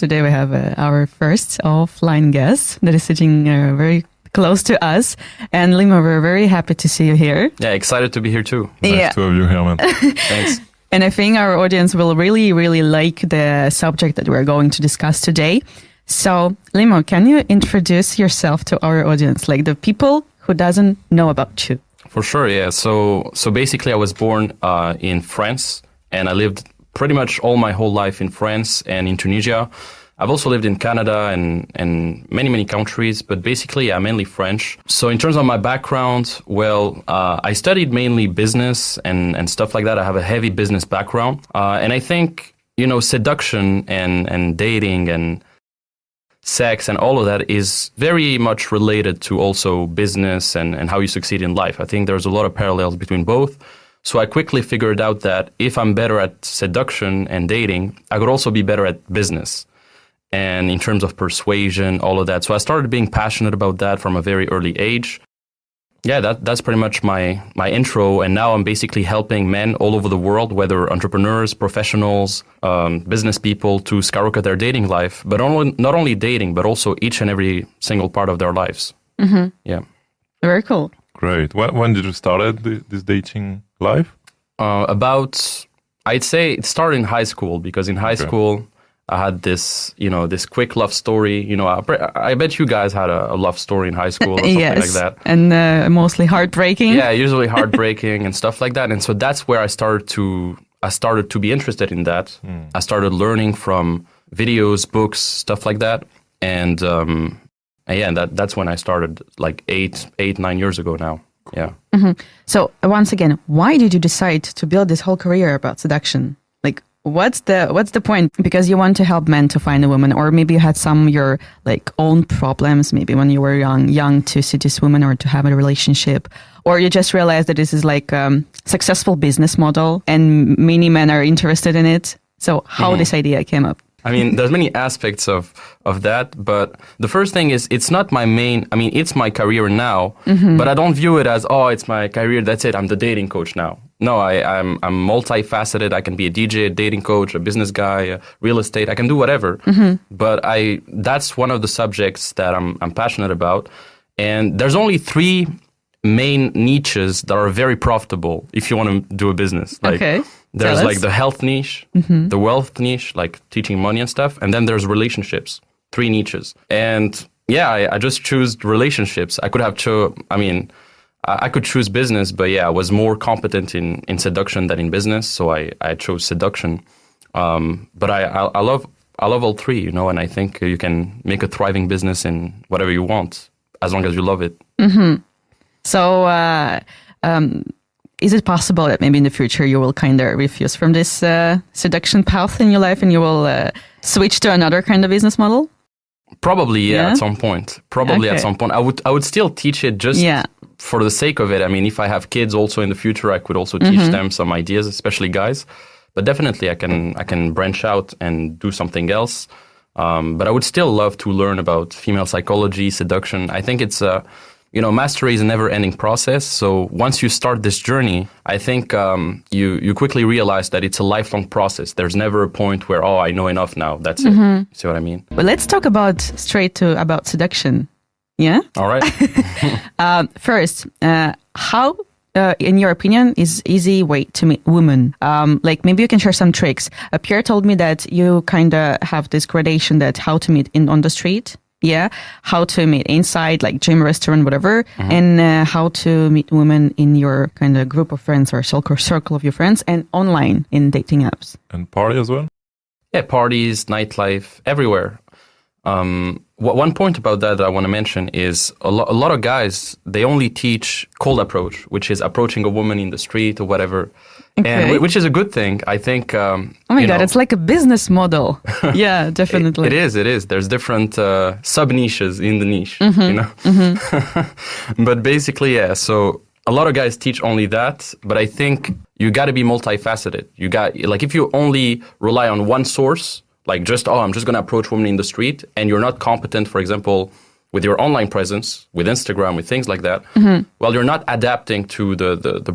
Today we have our first offline guest that is sitting very close to us. And Limo, we're very happy to see you here. Yeah, excited to be here too. Nice to have you here, man. Thanks. And I think our audience will really, really like the subject that we're going to discuss today. So, Limo, can you introduce yourself to our audience, like the people who doesn't know about you? For sure, yeah. So basically I was born in France, and I lived pretty much all my whole life in France and in Tunisia. I've also lived in Canada and many countries, but basically I'm mainly French. So in terms of my background, well, I studied mainly business and stuff like that. I have a heavy business background. And I think, seduction and dating and sex and all of that is very much related to also business and how you succeed in life. I think there's a lot of parallels between both. So I quickly figured out that if I'm better at seduction and dating, I could also be better at business. And in terms of persuasion, all of that. So I started being passionate about that from a very early age. Yeah, that's pretty much my intro. And now I'm basically helping men all over the world, whether entrepreneurs, professionals, business people, to skyrocket their dating life. But not only dating, but also each and every single part of their lives. Mm-hmm. Yeah. Very cool. Great. When did you start this dating life? I'd say it started in high school, because in high school, I had this quick love story. I bet you guys had a love story in high school or something like that. And mostly heartbreaking. Yeah, usually heartbreaking and stuff like that. And so that's where I started to be interested in that. I started learning from videos, books, stuff like that. And that's when I started, like 9 years ago now. Yeah. Mm-hmm. So once again, why did you decide to build this whole career about seduction? Like, what's the point? Because you want to help men to find a woman, or maybe you had some of your like own problems, maybe when you were young to seduce women or to have a relationship, or you just realized that this is like a successful business model and many men are interested in it. So how this idea came up? I mean, there's many aspects of that, but the first thing is it's not my main, it's my career now, but I don't view it as, it's my career, that's it, I'm the dating coach now. No, I'm multifaceted. I can be a DJ, a dating coach, a business guy, a real estate. I can do whatever. But that's one of the subjects that I'm passionate about. And there's only 3 main niches that are very profitable if you want to do a business. There's like the health niche, the wealth niche, like teaching money and stuff. And then there's relationships, 3 niches. And yeah, I just choose relationships. I could have I could choose business, but yeah, I was more competent in seduction than in business. So I chose seduction. But I love all 3, and I think you can make a thriving business in whatever you want, as long as you love it. Mm-hmm. So, is it possible that maybe in the future you will kind of refuse from this seduction path in your life and you will switch to another kind of business model? Probably, yeah, at some point. At some point. I would still teach it just for the sake of it. I mean, if I have kids also in the future, I could also teach them some ideas, especially guys. But definitely I can branch out and do something else. But I would still love to learn about female psychology, seduction. I think it's mastery is a never-ending process. So once you start this journey, I think you quickly realize that it's a lifelong process. There's never a point where, I know enough now. That's it. See what I mean? Well, let's talk about seduction. Yeah? All right. First, how, in your opinion, is easy way to meet women? Like maybe you can share some tricks. Pierre told me that you kind of have this gradation that how to meet on the street. Yeah, how to meet inside, like gym, restaurant, whatever, and how to meet women in your kind of group of friends or circle of your friends, and online in dating apps. And party as well? Yeah, parties, nightlife, everywhere. One point about that I want to mention is a lot of guys, they only teach cold approach, which is approaching a woman in the street or whatever. Okay. And which is a good thing. I think. Oh my God, it's like a business model. Yeah, definitely. It is. There's different sub niches in the niche, But basically, yeah. So a lot of guys teach only that, but I think you got to be multifaceted. If you only rely on one source, like I'm just going to approach women in the street, and you're not competent, for example, with your online presence, with Instagram, with things like that, well, you're not adapting to the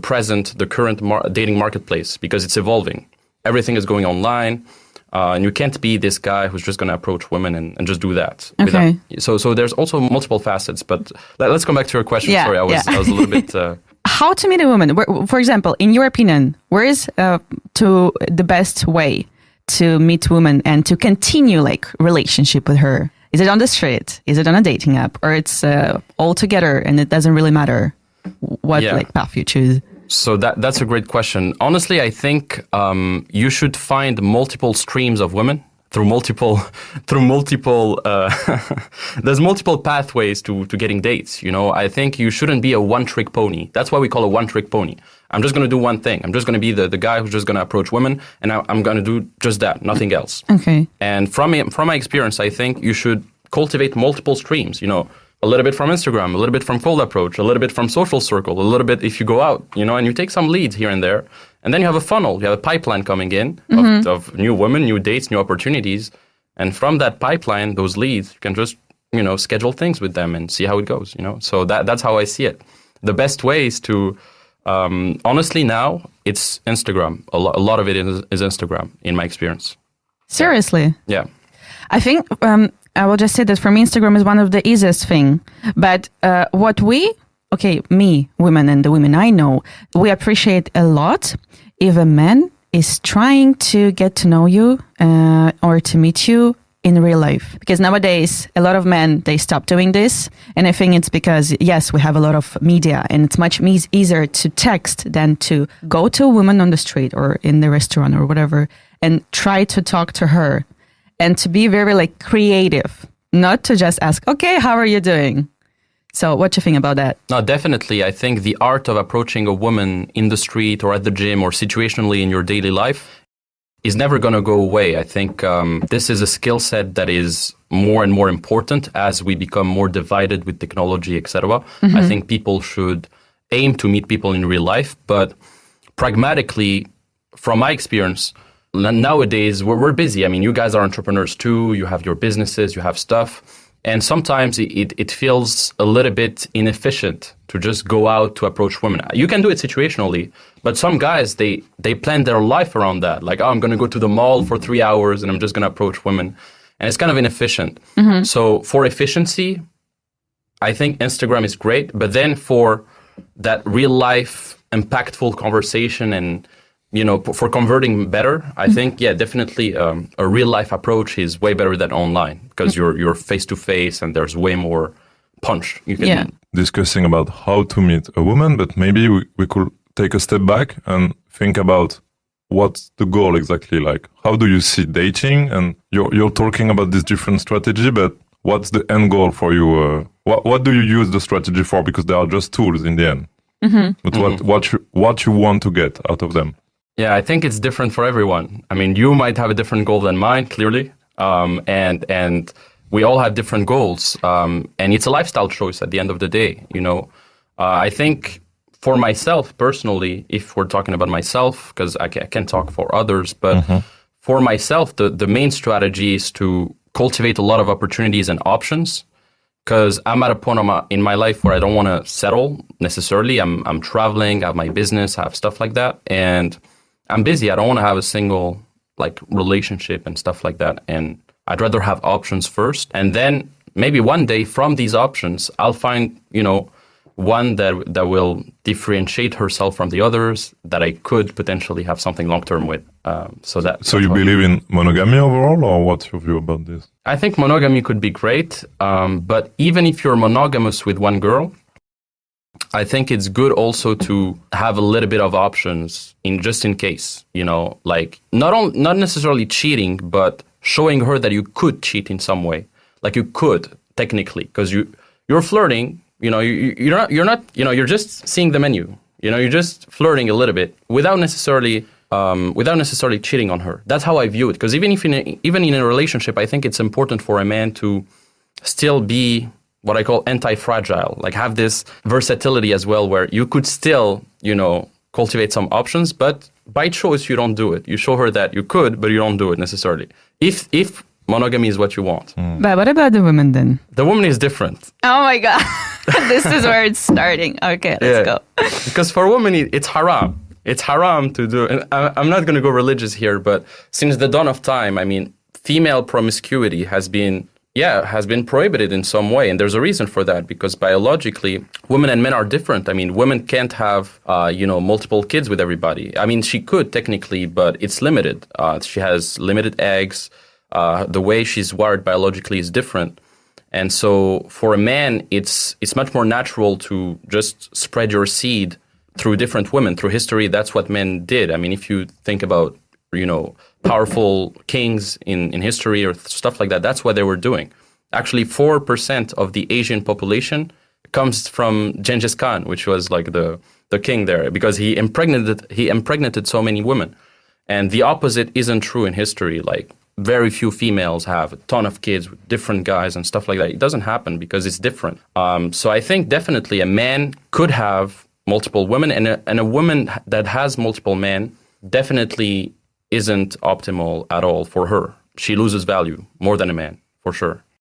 current dating marketplace, because it's evolving. Everything is going online. And you can't be this guy who's just going to approach women and just do that. Okay. So there's also multiple facets. But let's come back to your question. Yeah, Sorry, I was a little bit... How to meet a woman? For example, in your opinion, where is the best way to meet women and to continue like relationship with her? Is it on the street? Is it on a dating app? Or it's all together and it doesn't really matter what like path you choose? So that's a great question. Honestly, I think you should find multiple streams of women through multiple there's multiple pathways to getting dates. You know, I think you shouldn't be a one-trick pony. That's why we call a one-trick pony. I'm just going to do one thing. I'm just going to be the guy who's just going to approach women, and I'm going to do just that, nothing else. Okay. And from my experience, I think you should cultivate multiple streams. You know, a little bit from Instagram, a little bit from cold approach, a little bit from social circle, a little bit if you go out, you know, and you take some leads here and there. And then you have a funnel, you have a pipeline coming in of new women, new dates, new opportunities. And from that pipeline, those leads, you can just, you know, schedule things with them and see how it goes, you know. So that's how I see it. The best way is to, honestly now, it's Instagram. A lot of it is Instagram, in my experience. Seriously? Yeah. I think I will just say that for me, Instagram is one of the easiest thing. But me, women and the women I know, we appreciate a lot if a man is trying to get to know you or to meet you in real life. Because nowadays, a lot of men, they stop doing this. And I think it's because, yes, we have a lot of media and it's much easier to text than to go to a woman on the street or in the restaurant or whatever and try to talk to her and to be very like creative, not to just ask, okay, how are you doing? So what do you think about that? No, definitely. I think the art of approaching a woman in the street or at the gym or situationally in your daily life is never going to go away. I think this is a skill set that is more and more important as we become more divided with technology, etc. I think people should aim to meet people in real life. But pragmatically, from my experience, nowadays we're busy. I mean, you guys are entrepreneurs too. You have your businesses, you have stuff. And sometimes it feels a little bit inefficient to just go out to approach women. You can do it situationally, but some guys, they plan their life around that. Like, oh, I'm going to go to the mall for 3 hours and I'm just going to approach women. And it's kind of inefficient. So for efficiency, I think Instagram is great. But then for that real life, impactful conversation and, you know, for converting better, I think, yeah, definitely a real life approach is way better than online because you're face to face and there's way more punch you can discussing about how to meet a woman, but maybe we could take a step back and think about what's the goal exactly. Like, how do you see dating? And you're talking about this different strategy, but what's the end goal for you? What do you use the strategy for? Because they are just tools in the end. But what you want to get out of them? Yeah, I think it's different for everyone. I mean, you might have a different goal than mine, clearly, and we all have different goals. And it's a lifestyle choice at the end of the day. You know, I think for myself personally, if we're talking about myself, because I can't talk for others, but for myself, the main strategy is to cultivate a lot of opportunities and options. Because I'm at a point in my life where I don't want to settle necessarily. I'm traveling, I have my business, I have stuff like that, and I'm busy. I don't want to have a single like relationship and stuff like that. And I'd rather have options first. And then maybe one day from these options, I'll find, you know, one that will differentiate herself from the others that I could potentially have something long-term with. So you believe in monogamy overall, or what's your view about this? I think monogamy could be great. But even if you're monogamous with one girl, I think it's good also to have a little bit of options just in case, you know, like not necessarily cheating, but showing her that you could cheat in some way. Like you could technically, because you're flirting, you know, you're not, you know, you're just seeing the menu, you know, you're just flirting a little bit without necessarily cheating on her. That's how I view it. Because even in a relationship, I think it's important for a man to still be what I call anti-fragile, like have this versatility as well, where you could still, you know, cultivate some options, but by choice, you don't do it. You show her that you could, but you don't do it necessarily. If monogamy is what you want. But what about the woman then? The woman is different. Oh my God. This is where it's starting. Okay, let's go. Because for women, it's haram. it's haram to do. And I'm not going to go religious here, but since the dawn of time, I mean, female promiscuity has been prohibited in some way. And there's a reason for that, because biologically, women and men are different. I mean, women can't have, multiple kids with everybody. I mean, she could technically, but it's limited. She has limited eggs. The way she's wired biologically is different. And so for a man, it's much more natural to just spread your seed through different women. Through history, that's what men did. I mean, if you think about, powerful kings in history or stuff like that, that's what they were doing. Actually, 4% of the Asian population comes from Genghis Khan, which was like the king there, because he impregnated so many women. And the opposite isn't true in history. Like, very few females have a ton of kids with different guys and stuff like that. It doesn't happen because it's different. So I think definitely a man could have multiple women, and a woman that has multiple men definitely isn't optimal at all for her. She loses value more than a man, for sure.